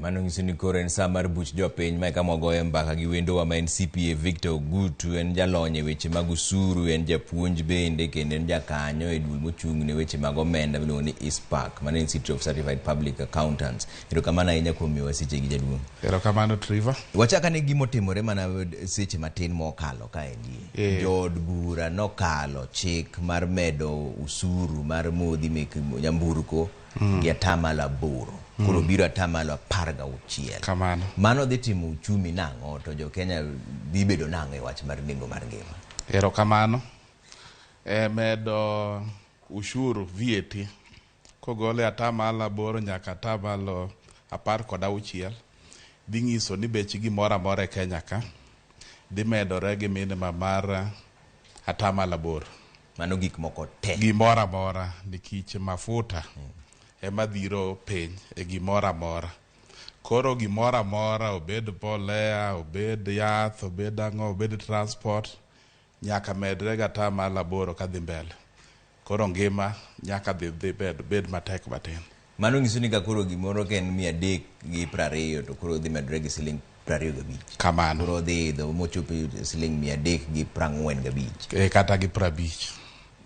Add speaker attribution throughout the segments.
Speaker 1: Mano nyiso ni koro en sa mar buch jopiny ma kama goyo mbaka gi wendowa ma en CPA Victor Ogutu, en jalony e weche mag usuru, en japuonj bende kendo en jakanyo e duol mochung' ne weche mag omenda miluongo ni ISPAC, mano Institute of Certified Public Accountants. Erokamano ahinya kuom miyowa seche gi jaduong'.
Speaker 2: Erokamano Trevor.
Speaker 1: Wachaka ni gima otimore mana seche matin mokalo kaendi. Jood bura nokalo chik mar medo usuru mar modhi mek nyamburko gi 8%. Koro biro 16%.
Speaker 2: Kamano.
Speaker 1: Mano dhi timo uchumi nang'o to jo Kenya dhi bedo nang'o e wach mar nengo mar ngima.
Speaker 2: Erokamano. Medo ushuru VAT kogole 8% nyaka 16% dhi nyiso ni bech gimoro amora e Kenya ka dhi medore gi minimum mar 8%.
Speaker 1: Mano gik moko te.
Speaker 2: Gimoro amora nikech mafuta ema dhiro piny e gimoro amora. Koro gimoro amora, obed mbolea, obed yath, obed ang'o, obed transport, nyaka medre ga 8% kadhi mbele. Koro ngima nyaka dhi bed matek matin.
Speaker 1: Mano nyiso ni ka koro gimoro ken 320 to koro dhi medre gi siling 25.
Speaker 2: Kamano.
Speaker 1: Koro dhi idho mochopi siling 345.
Speaker 2: Kata gi 50.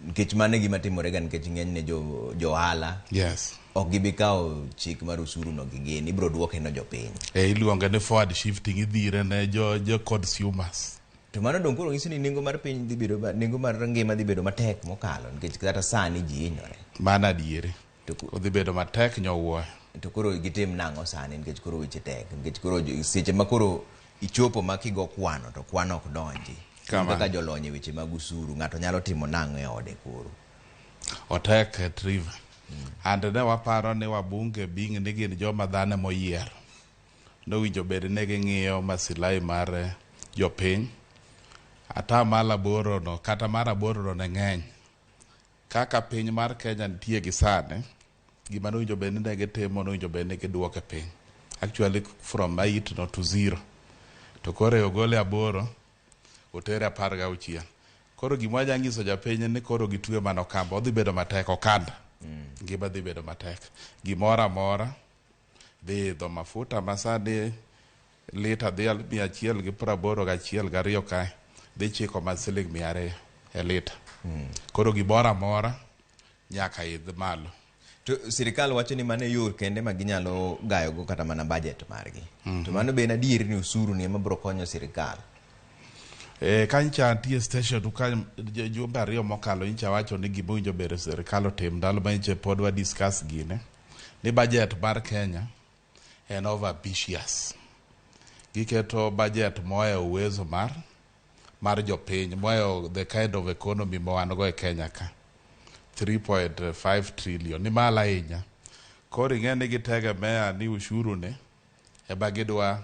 Speaker 1: Nikech mano e gima timore ga nikech ng'enyne jo ohala.
Speaker 2: Yes.
Speaker 1: Ok gibi kawo chik mar usuru no gigin, ibiro duoke no jopiny.
Speaker 2: Iluonge ni forward shifting idhire ne jo consumers.
Speaker 1: To mano dong koro nyiso ni nengo mar piny dhi bedo, nengo mar ngima dhi bedo matek mokalo nikech kata sani ji hinyore.
Speaker 2: Mana adieri. Dhi bedo matek nyowuoyo.
Speaker 1: To koro gitim nang'o sani nikech koro weche tek, nikech koro seche ma koro ichopo ma kigo kwano to kwano ok donji. Kaka jolony e weche mag usuru, ng'ato nyalo timo nang'o e ode koro.
Speaker 2: Otek Trevor. And ne waparo ni wabunge bing ni gin joma dhano moyiero. Nowinjo bed ne ging'iyo masilai mar jopiny. 8% no kata mar 8% ne ng'eny. Kaka piny mar Kenya nitie gi sane, gima nowinjo bed ni gitimo nowinjo bed ni giduoke piny. Actually from 8 no to 0. To kore ogole 8 otere 16. Koro gima janyiso japiny ni koro gitwe mano kamba odhi bedo matek okanda. Ngima dhi bedo matek. Gimoro amora dhi idho mafuta masani lita dhi 181 kae dhi chiko ma siling 200 e lita. Koro gimoro amora nyaka idh malo.
Speaker 1: To sirikal wacho ni mano yor kende ma ginyalo gayo go kata mana budget margi. To mano be adier ni usuru ni ema biro konyo sirikal.
Speaker 2: Kancha tie station to kan jumbe 2 mokalo incha wacho ni gimowinjo bere sirikal otim ndalo ma inche pod wa discuss gine ni budget mar Kenya en over ambitious. Giketo budget moyo uwezo mar jopiny moyo the kind of economy mo wan go e Kenya ka 3.5 trillion ni mala ahinya. Koro ing'eni gitegemea ni ushuru ne eba gidwa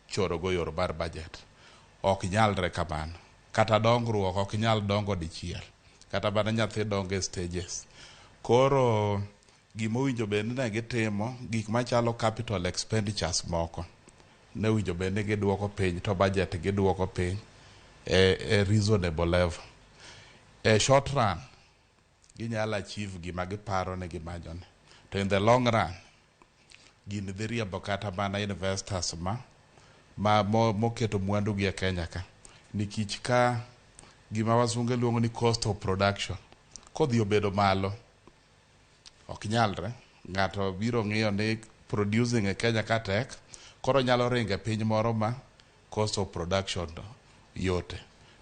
Speaker 2: choro go yor mar budget. Ok nyalre kamano. Kata dongruok ok nyal dongo dichiel. Kata bana nyathi dongo e stages. Koro gimowinjo bende ne gitimo gik machalo capital expenditures moko. Ne winjo bende giduoko piny to budget giduoko piny a reasonable level. A short run ginyalo achieve gima giparo ne gimanyone. To in the long run gin dhi riembo kata mana investors moketo mwandu gi e Kenya ka. Nikech ka gima wasunge luongo ni cost of production kodhi obedo malo ok nyalre. Ng'ato biro ng'iyo ni producing e Kenya ka tek, koro nyalo ringe piny moro ma cost of production yote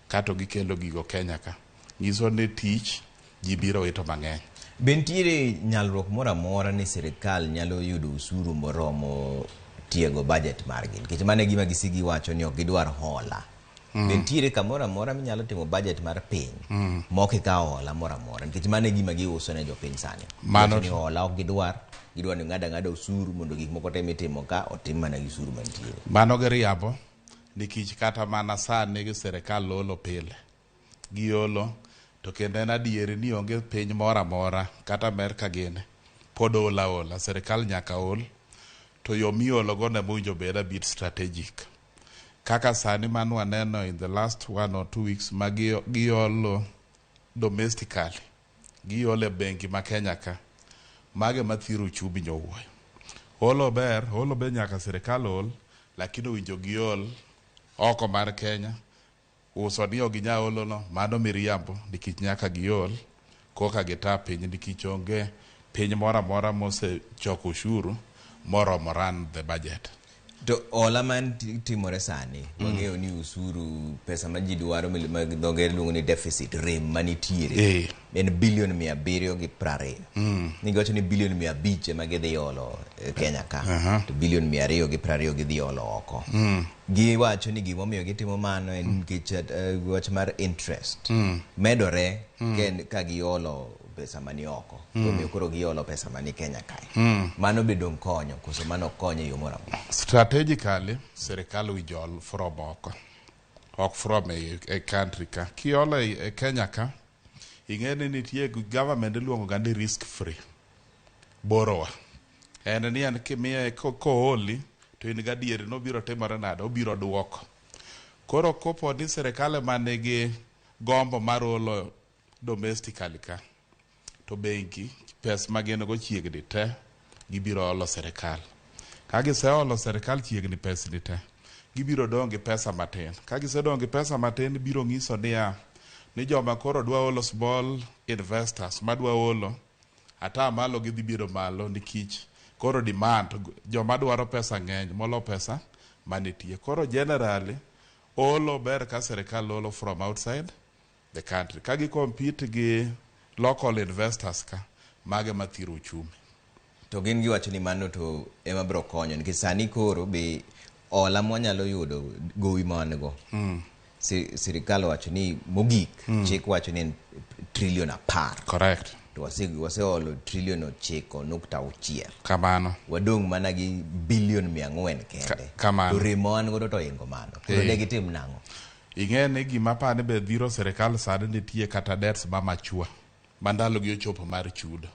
Speaker 2: kato gikelo gigo Kenya ka. Nyiso ni tich ji biro wito mang'eny.
Speaker 1: Bentiere nyalruok moro amora ni sirikal nyalo yudo usuru moromo tiego budget margi. Nikech mano e gima gisigi wacho ni ok gidwar hola. Bentiere kamoro amora minyalo timo budget mar piny mok ikawo hola moro amora. Nikech mano e gima giuso ne jopiny sani.
Speaker 2: Mano
Speaker 1: ni hola ok gidwar ni ng'ada usuru mondo gik moko te mitimo ka otim mana gi usuru mantiere.
Speaker 2: Mano giriambo nikech kata mana sani gi sirikal olo pile. Giolo to kendo en adieri ni onge piny moro amora kata Amerika gine pod ola. Sirikal nyaka ol. To yomiolo go ne mowinjo bed a bit strategic. Kaka sani manu waneno in the last 1 or 2 weeks ma giolo domestically. Giole bengi ma Kenya ka. Mage mathiro uchumi nyowuoyo. holo be nyaka sirikal ol, lakini winjo giol oko mar Kenya. Uso ni oginya holo no, mano miriambo, nikech nyaka giol, koka gita piny nikech onge piny mora mora mose choko ushuru, moromo run the budget.
Speaker 1: To ola man timore sani, wang'eyo ni usuru pesa ma ji dwaro dhoger luongo ni deficit rem manitiere en bilion 720. Nigiwacho ni bilion 500 ema gidhi olo Kenya ka, to bilion 220 gidhi olo oko. Giwacho ni gimomiyo gitimo mano en nikech wach mar interest medore ka giolo pesa mani oko, omiyo koro giolo pesa mani Kenya kae. Mano bedo konyo, koso mano konyo yo mora mora.
Speaker 2: Strategically, sirikal wijol from oko, ok from a country ka. Kiolo e Kenya ka, ing'eni nitie government luongo gani risk free borrower. En ni an kimiye koholi, to in gadieri no biro timore nade, obiro duoko. Koro kopo ni sirikal manigi gombo mar olo domestically ka, to benki pes mageno go chiegni te gibiro olo sirikal. Kagise olo sirikal chiegni pes ni te, gibiro dongi pesa matin. Kagise dongi pesa matin, biro ng'iso ni joma koro dwa olo small investors madwa olo, ata malo gidhi biro malo nikech koro demand joma dwaro pesa ng'eny molo pesa manitie. Koro generally olo ber ka sirikal olo from outside the country. Kagi compete gi local investors ka, mage mathiro uchumi.
Speaker 1: To gin giwacho ni mano to ema biro konyo nikech sani koro be ola mwanyalo yudo gowi manego. Sirikal wacho ni mogik, chik wacho ni trillion 10.
Speaker 2: Correct.
Speaker 1: To wase olo trillion 9.6.
Speaker 2: Kamano.
Speaker 1: Wadong mana gi bilion 400 kende.
Speaker 2: Kamano.
Speaker 1: To remo an godo to ingo mano. Koro negitim nang'o?
Speaker 2: Ing'eni gima pane be dhiro sirikal sani nitie kata debts ma machua, mandalo gi ochopo mar chudo.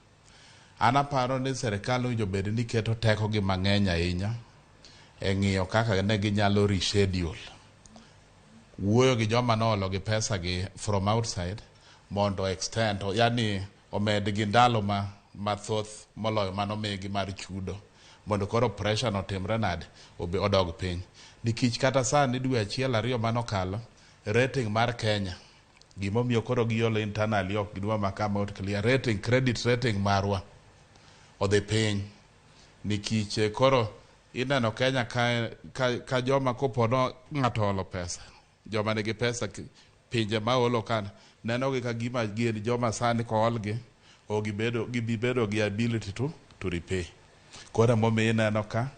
Speaker 2: Anaparo ni sirikal owinjo bed ni keto teko gi mang'eny ahinya e ng'iyo kaka ne ginyalo reschedule wuoyo gi joma nolo gi pesa gi from outside mondo extend, yani omed gi ndalo mathoth moloyo mano migi mar chudo, mondo koro pressure no timre nade odog piny. Nikech kata sani dwe achiel ariyo manokalo, rating mar Kenya, gimomiyo koro giolo internally ok gidwa makama out clear, rating, credit rating marwa odhi piny. Nikech koro ineno Kenya ka joma kopono ng'ato olo pesa, joma nigi pesa pinje ma olo kan neno gi ka gima gin joma sani ko olgi o gibedo gi ability to repay. Koro momiyo ineno ka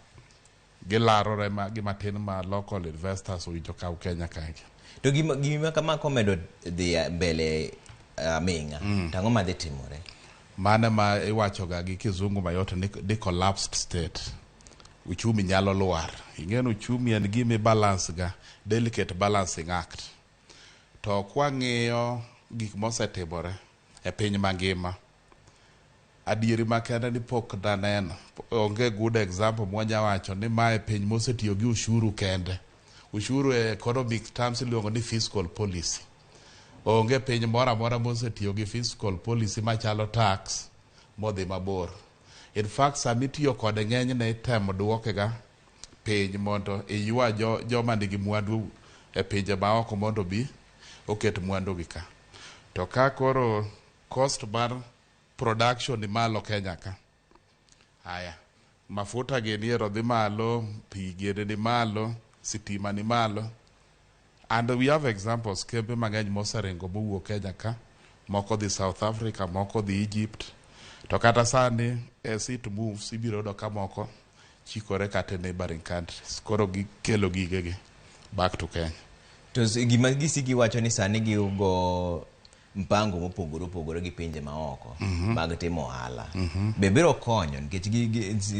Speaker 2: gilarore gima tin ma local investors owinjo kaw Kenya kae.
Speaker 1: To gima kama komedo dhi mbele aming'a, tang'o ma dhi timore?
Speaker 2: Mane ma iwacho ga gi kizungu mayot ni collapsed state. Uchumi nyalo lwar. Ing'eno uchumi en gimi balance ga, delicate balancing act. To kwa ng'iyo gik mosetimore e piny mangima, adieri makende ni pok daneno, onge good example mwanya wacho ni mae piny mosetiyo gi ushuru kende. Ushuru e economic terms iluongo ni fiscal policy. Onge piny mora mora mosetiyo gi fiscal policy machalo tax modhi mabor. In fact, sami tiyo kode ng'eny ne temo duoke ga piny mondo iywa joma nigi mwandu e pinje maoko mondo bi oket mwandu gi ka. To ka koro cost mar production ni malo Kenya ka. Haya, mafuta geniero dhi malo, pi gene ni malo, sitima ni malo. And we have examples kembe mang'eny moserengo mowuok Kenya ka, moko dhi South Africa, moko dhi Egypt. To kata sani as it moves ibiro do ka moko chikore kata neighboring countries. Koro gikelo gigegi back to Kenya.
Speaker 1: To gima gisiki wacho ni sani giugo mpango mopogore gi pinje maoko mag timo ohala. Be biro konyo nikech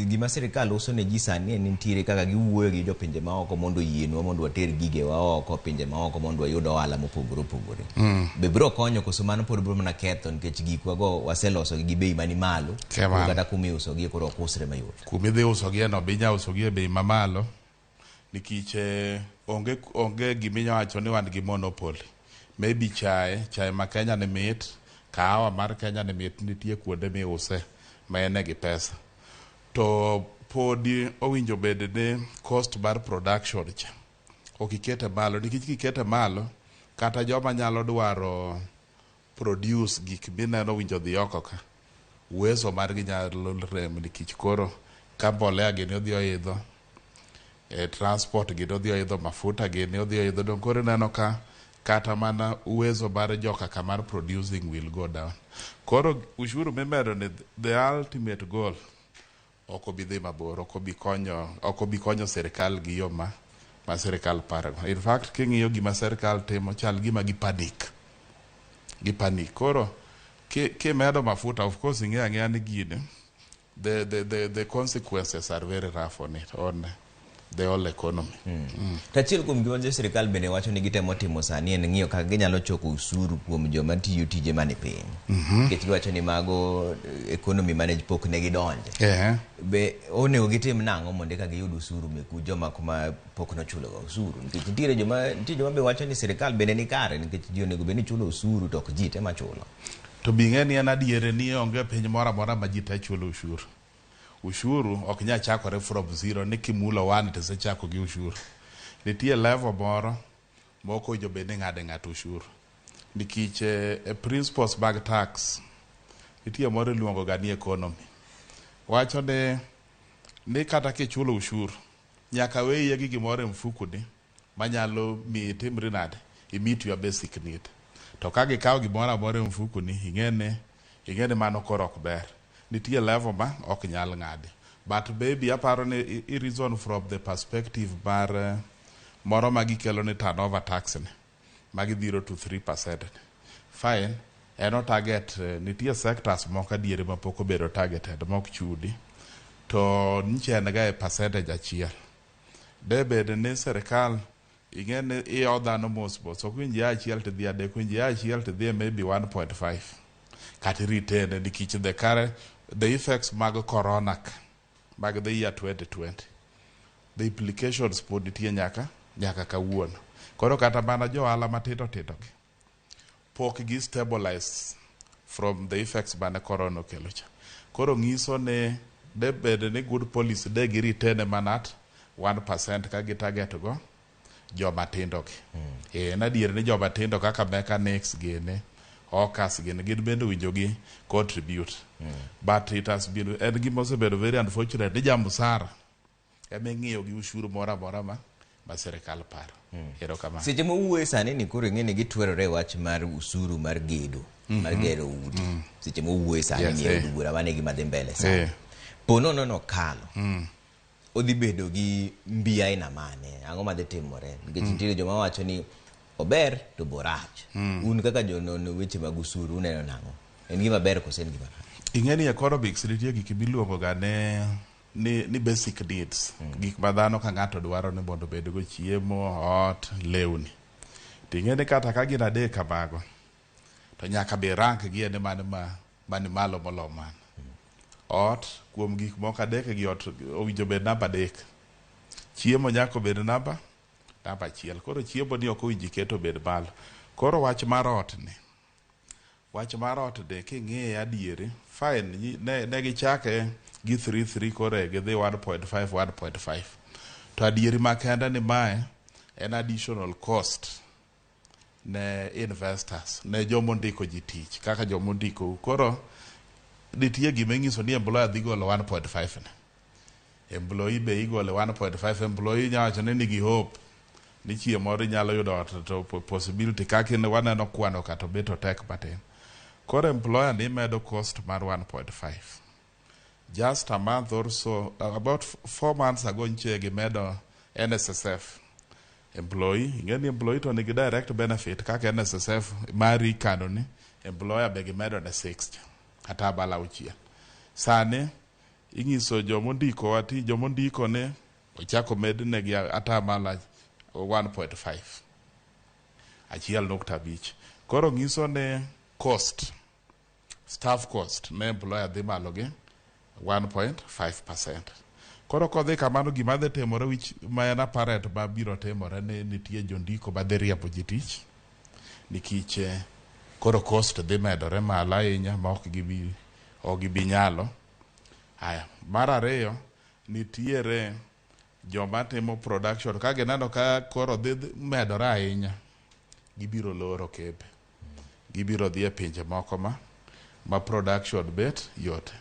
Speaker 1: gima sirikal uso ne ji sani ni nitiere kaka giwuoyo gi jopinje maoko mondo yienwa mondo water gige wa oko pinje maoko mondo wayud ohala mopogore. Be biro konyo koso mano pod biro mana ketho nikech gikwa go waseloso gi bei mani malo, kata kumi uso gi koro kusre mayot.
Speaker 2: Kumi dhi uso gi no binya uso gi bei mamalo nikech onge giminya wacho ni wan gi monopoly. Maybe chai ma Kenya ni mit, kahawa mar Kenya ni mit, nitie kuonde mi use ma ene gi pesa. To podi owinjo bede cost bar production cha okikete malo nikech kikete malo kata joma nyalo dwaro produce gik bineno winjo dhi oko ka uwezo margi nyalo rem nikech koro ka mbolea gini odhi oidho transport gini odhi oidho mafuta gini odhi oidho don koro neno ka kata mana uwezo mar joka kamar producing will go down. Koro ushuru mimedo ni the ultimate goal oko bidhi mabor, oko bi konyo serikal gi yo ma serikal parago. In fact, king'iyo gima serikal timo chal gima gi panic. Koro kimedo mafuta, of course ing'eya ni gini the consequences are very rough on it, on the whole economy.
Speaker 1: Tachiel kuom gima sirikal bende wacho ni gitemo timo sani en ng'iyo kaka ginyalo choko usuru kuom joma tiyo tije mani piny. Nikech giwacho ni mago economy manage pok ne gidonje. Be onego gitim nang'o mondo ka giyud usuru meku joma kuma pok nochulo usuru. Nikech nitie joma be wacho ni sirikal bende ni kare nikech ji onego bende chulo usuru to ok ji tema chulo.
Speaker 2: To bing'e ni en adiere ni onge piny moro amora ma ji te chulo ushuru. Ushuru ok nya chakore from zero ni kimulo one to se chako gi ushuru. Nitie level moro moko jo bende ng'ade ng'ato ushuru. Nikech principles mag tax nitie moro luongo ga ni economy. Wacho ni kata kichulo ushuru nyaka weye gi gimoro e mfuku ni manyalo mi timri nade meet your basic need. To ka gikawo gimoro amora e mfuku ni ing'ene mano koro ok ber. Nitie level ma ok nyal ng'ade. But baby aparo ni i reason from the perspective bar moro magikelo ni turnover tax ni magidhiro to 3%. Fine, eno target nitie sectors moko adiere ma pok obedo targeted mok chudi. To niche en ga e percentage achiel. Debede ni serikal ing'ene iyo dhano mos ok winji achiel to dhi adek, winji achiel to dhi maybe 1.5. Kati retain nikech the effects mag corona mag the year 2020, the implications pod nitie nyaka kawuono. Koro kata mana jo ohala matindo gi pok gi stabilize from the effects bane corona okelo cha. Koro ng'iso ne debede ni good policy de gi retain manat 1% ka gi target go joma tindo gi. Nadiere ni joma tindo kaka mechanics gene okas gin bende winjogi contribute. But it has been and gima osebedo very unfortunate ni jamusara eme ng'iyo gi ushuru moro amora ma serikal paro. Erokamano.
Speaker 1: Seche mowuoye sani ni koro ing'e ni gitwerore wach mar usuru mar gedo mar gero udi. Seche mowuoye sani ni od bura mane gima dhi mbele sani. Pono no kalo. Odhi bedo gi mbia ina mane ang'o madhi timore nikech nitie joma wacho ni ober to borach. Un kaka jonono weche mag usuru uneno nang'o? En gima ber kose en gima rach?
Speaker 2: Ing'e ni economics nitie gik miluongo ga ni basic needs. Gik ma dhano ka ng'ato dwaro ni mondo obed go: chiemo, ot, lewni. Ting'e ni kata ka gin adek kamago to nyaka be rank gi ene mani malo molo man. Ot kuom gik moko adek gi ot owinjo bed namba 3. Chiemo nyaka bed namba 1. Koro chiemo ni ok owinji keto bed malo. Koro wach mar ot de king'e adiere fine ne gichake gi 3 koro gidhi 1.5. To adieri makenda ni mae en additional cost ne investors, ne jomondiko ji tich kaka jomondiko. Koro nitie gima ing'iso ni employer dhi golo 1.5 ne. Employee be igolo 1.5. Employee nyawacho ni nigi hope ni chieng' moro inyalo yudo to possibility kaka waneno kwano kata beto tek matin. Koro employer ni medo cost mar 1.5. Just a month or so, about 4 months ago nche gimedo NSSF. Employee, ingeni employee to nigi direct benefit kaka NSSF mari kano ni employer be gimedo ne 6 hata bala uchia. Sane ing'iso jomondiko ati jomondiko ne ochako med ne gi hata mala 1.5. 1.5. Koro ng'iso ne cost, staff cost ne employer dhi malo gi 1.5%. Koro kodhi kamano gima dhi timore wich ma en apparent ma biro timore ne nitie jondiko ma dhi riembo ji tich nikech koro cost dhi medore malo ahinya ma ok gibi nyalo. Haya, mar ariyo nitiere joma timo production ka gineno ka koro dhi medore ahinya, gibiro loro kembe, gibiro dhi e pinje moko ma production bet yot.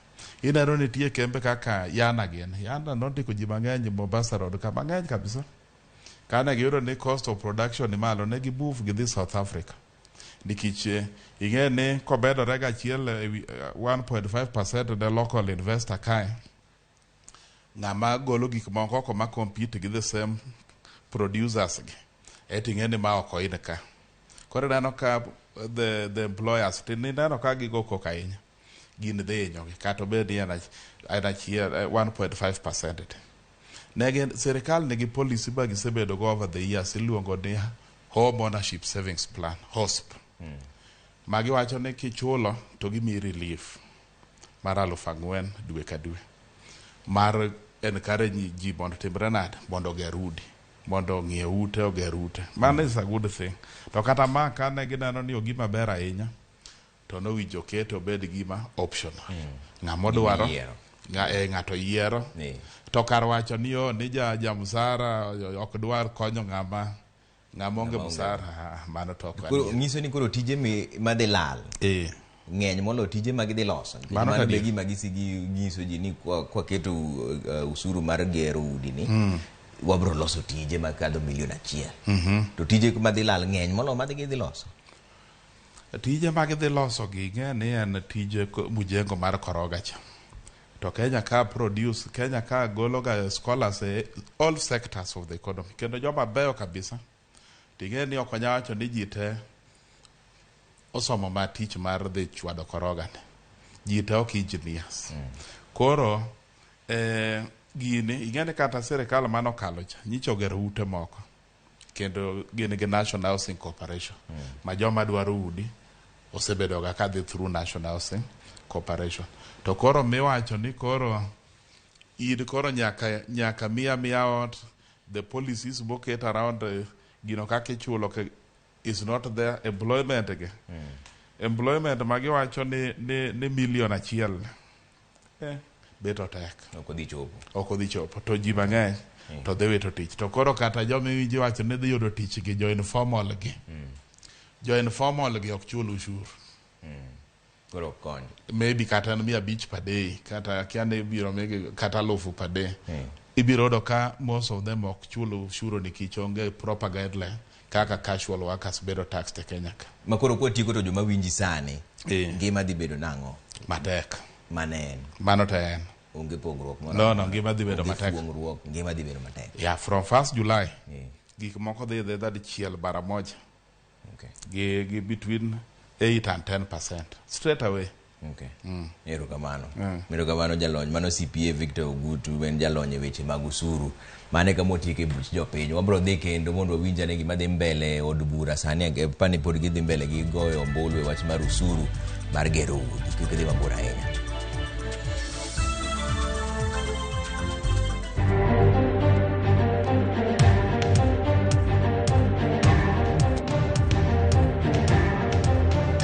Speaker 2: Ineno nitie kembe kaka Yana nondiko ji mang'eny Mombasa Road ka mang'eny kabisa. Kane giyudo ni cost of production ni malo, ne gimove gidhi South Africa. Nikech ing'e ni komedore gachiel 1.5% ne local investor kae, ng'ama golo gik moko oko ma compete gi the same producers gi, ing'e ni ma oko in ka. Koro neno ka the employers neno ka gigo kok ahinya, gin dhi hinyogi kata obed ni en achiel 1.5%. Sirikal nigi policy ba gisebedo go over the years iluongo ni Home Ownership Savings Plan, HOSP. Magi wacho ni kichulo to gimiyi relief mar 4,000 dwe ka dwe mar encourage ji mondo timbre nade, mondo oger udi, mondo ng'iew ute, oger ute. Mano is a good thing. To kata ma kane gineno ni ogima ber ahinya, to nowinjo keto obed gima optional. Ng'ama dwaro ng'ato yiero. To kar wacho ni ni jamsara ok dwar konyo ng'ama onge msara, mano to
Speaker 1: ok. Nyiso ni koro tije madhi lal ng'eny molo tije magidhi loso. Mano be gima nyiso ji ni kwa keto usuru mar gero udi ni, wabro loso tije makadho milion 1. To tije madhi lal ng'eny molo madhi loso.
Speaker 2: Tije magidhi loso gi ng'e ni en tije mujengo mar koroga cha. To Kenya ka golo ga scholars all sectors of the economy. Kendo joma beyo kabisa. Ting'e ni ok onyalo wacho ni ji te osomo ma tich mar dhi chwado koroga ne. Ji te ok engineers. Koro gini ing'e ni kata sirikal mano kalo cha nyicho ogero ute moko. Kendo gini gi National Housing Corporation. Ma joma dwaro udi osebedo ga kadhi through National Housing Corporation. To koro miwacho ni koro nyaka miya ot, the policies boket around gino kake chulo is not there. Employment again. Employment magiwacho ni milion 1. Beto tek. Ok odhi chopo. To ji mang'eny to dhi wito tich. To koro kata joma iwinjo wacho ni dhi yudo tich gi jo informal gi. Jo informal gi ok chul ushuru.
Speaker 1: Koro konyo.
Speaker 2: Maybe kata 500 per day, kata kiane biro mege kata 1,000 per day. Ibiro do ka most of them ok chulo ushuru nikech onge proper guideline kaka casual workers bedo taxed e Kenya ka.
Speaker 1: Makoro kwa tiko to joma winji sani, ngima dhi bedo nang'o?
Speaker 2: Matek.
Speaker 1: Mano
Speaker 2: to en.
Speaker 1: Onge pogruok moro.
Speaker 2: No, ngima dhi bedo matek.
Speaker 1: Ngima dhi bedo matek.
Speaker 2: Yeah, from 1st July. Gik moko dhi chiel bara moja. Gi between 8 and 10% straight away.
Speaker 1: Okay. Erokamano. Erokamano jalony mano CPA Victor Ogutu, en jalony e weche mag usuru. Mane kama otieke buch jopiny. Wabro dhi kendo mondo winjane gima dhi mbele od bura sani pani pod gidhi mbele gi goyo ombulu e wach mar usuru mar gero udi. Kik dhi mabor ahinya.